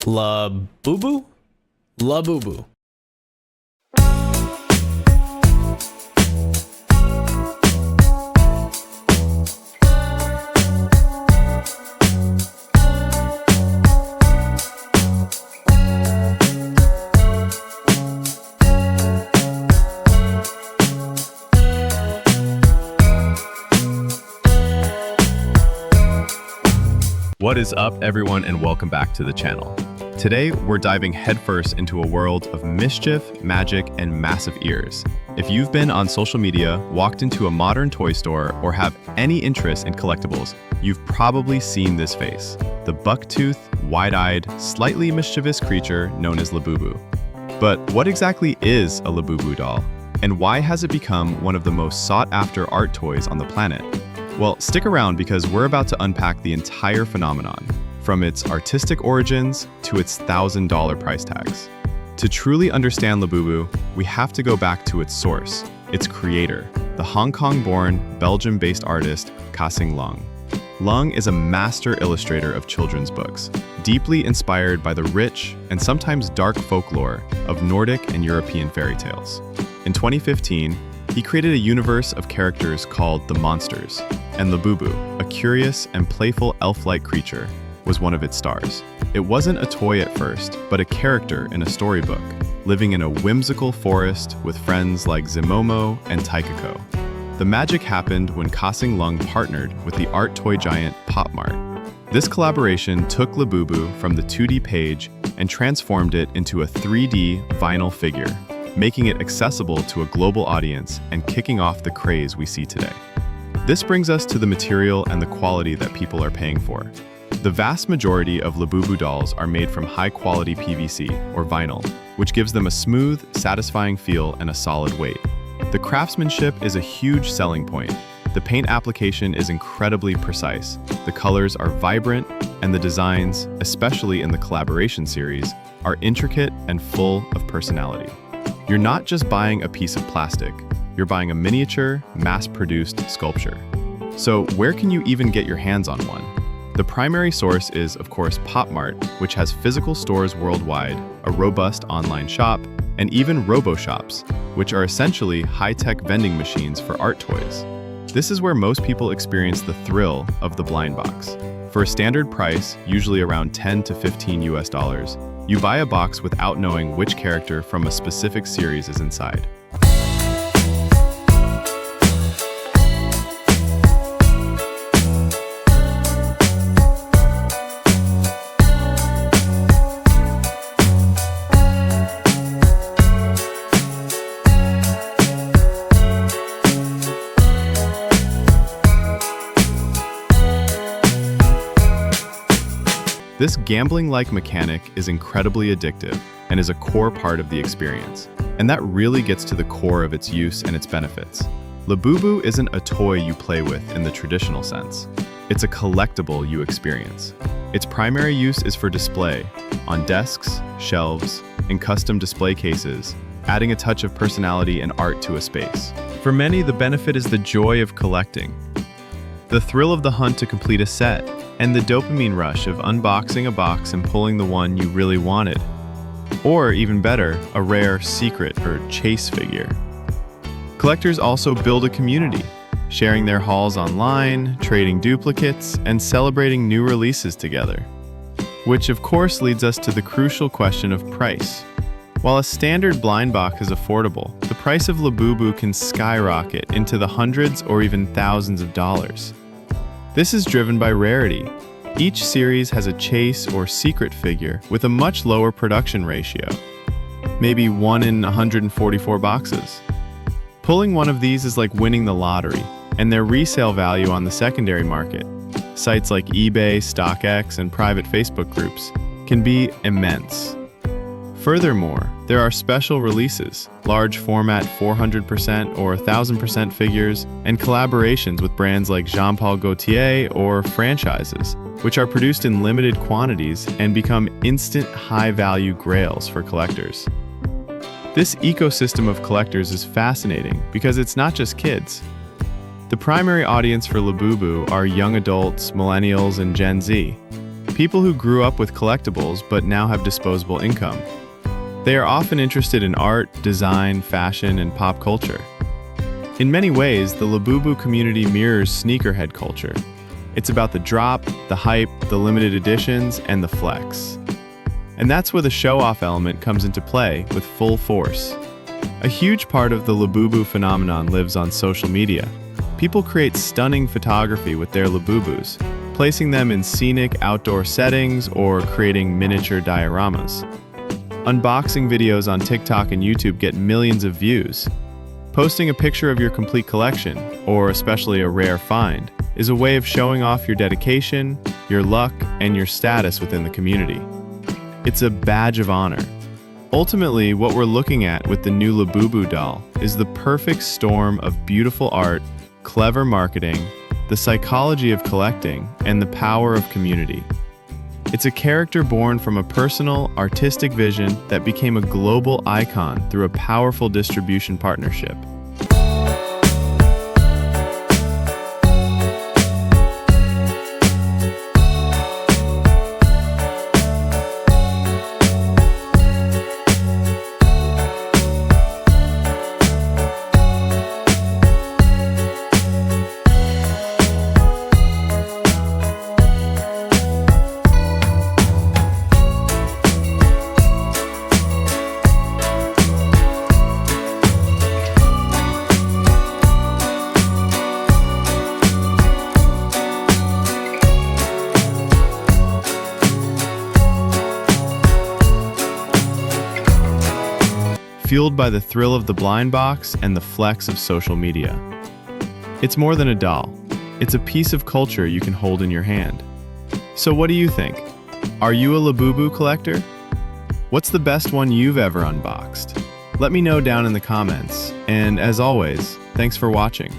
LUBOBO? LUBOBO. What is up, everyone, and welcome back to the channel. Today, we're diving headfirst into a world of mischief, magic, and massive ears. If you've been on social media, walked into a modern toy store, or have any interest in collectibles, you've probably seen this face, the buck-toothed, wide-eyed, slightly mischievous creature known as LUBOBO. But what exactly is a LUBOBO doll? And why has it become one of the most sought-after art toys on the planet? Well, stick around because we're about to unpack the entire phenomenon, from its artistic origins to its $1,000 price tags. To truly understand LUBOBO, we have to go back to its source, its creator, the Hong Kong-born, Belgium-based artist Ka-Sing Leung. Leung is a master illustrator of children's books, deeply inspired by the rich and sometimes dark folklore of Nordic and European fairy tales. In 2015, he created a universe of characters called the Monsters, and LUBOBO, a curious and playful elf-like creature, was one of its stars. It wasn't a toy at first, but a character in a storybook, living in a whimsical forest with friends like Zimomo and Taikako. The magic happened when Ka-Sing Leung partnered with the art toy giant Pop Mart. This collaboration took LUBOBO from the 2D page and transformed it into a 3D vinyl figure, making it accessible to a global audience and kicking off the craze we see today. This brings us to the material and the quality that people are paying for. The vast majority of LUBOBO dolls are made from high-quality PVC, or vinyl, which gives them a smooth, satisfying feel and a solid weight. The craftsmanship is a huge selling point. The paint application is incredibly precise, the colors are vibrant, and the designs, especially in the collaboration series, are intricate and full of personality. You're not just buying a piece of plastic, you're buying a miniature, mass-produced sculpture. So where can you even get your hands on one? The primary source is, of course, Pop Mart, which has physical stores worldwide, a robust online shop, and even robo-shops, which are essentially high-tech vending machines for art toys. This is where most people experience the thrill of the blind box. For a standard price, usually around $10 to $15 US, you buy a box without knowing which character from a specific series is inside. This gambling-like mechanic is incredibly addictive and is a core part of the experience. And that really gets to the core of its use and its benefits. LUBOBO isn't a toy you play with in the traditional sense. It's a collectible you experience. Its primary use is for display, on desks, shelves, in custom display cases, adding a touch of personality and art to a space. For many, the benefit is the joy of collecting, the thrill of the hunt to complete a set, and the dopamine rush of unboxing a box and pulling the one you really wanted. Or, even better, a rare secret or chase figure. Collectors also build a community, sharing their hauls online, trading duplicates, and celebrating new releases together. Which of course leads us to the crucial question of price. While a standard blind box is affordable, the price of LUBOBO can skyrocket into the hundreds or even thousands of dollars. This is driven by rarity. Each series has a chase or secret figure with a much lower production ratio, maybe 1 in 144 boxes. Pulling one of these is like winning the lottery, and their resale value on the secondary market, sites like eBay, StockX, and private Facebook groups, can be immense. Furthermore, there are special releases, large format 400% or 1000% figures, and collaborations with brands like Jean-Paul Gaultier or franchises, which are produced in limited quantities and become instant high-value grails for collectors. This ecosystem of collectors is fascinating because it's not just kids. The primary audience for LUBOBO are young adults, millennials, and Gen Z. people who grew up with collectibles but now have disposable income. They are often interested in art, design, fashion, and pop culture. In many ways, the LUBOBO community mirrors sneakerhead culture. It's about the drop, the hype, the limited editions, and the flex. And that's where the show-off element comes into play with full force. A huge part of the LUBOBO phenomenon lives on social media. People create stunning photography with their LUBOBOs, placing them in scenic outdoor settings or creating miniature dioramas. Unboxing videos on TikTok and YouTube get millions of views. Posting a picture of your complete collection, or especially a rare find, is a way of showing off your dedication, your luck, and your status within the community. It's a badge of honor. Ultimately, what we're looking at with the new LUBOBO doll is the perfect storm of beautiful art, clever marketing, the psychology of collecting, and the power of community. It's a character born from a personal, artistic vision that became a global icon through a powerful distribution partnership. Fueled by the thrill of the blind box and the flex of social media. It's more than a doll. It's a piece of culture you can hold in your hand. So what do you think? Are you a LUBOBO collector? What's the best one you've ever unboxed? Let me know down in the comments. And as always, thanks for watching.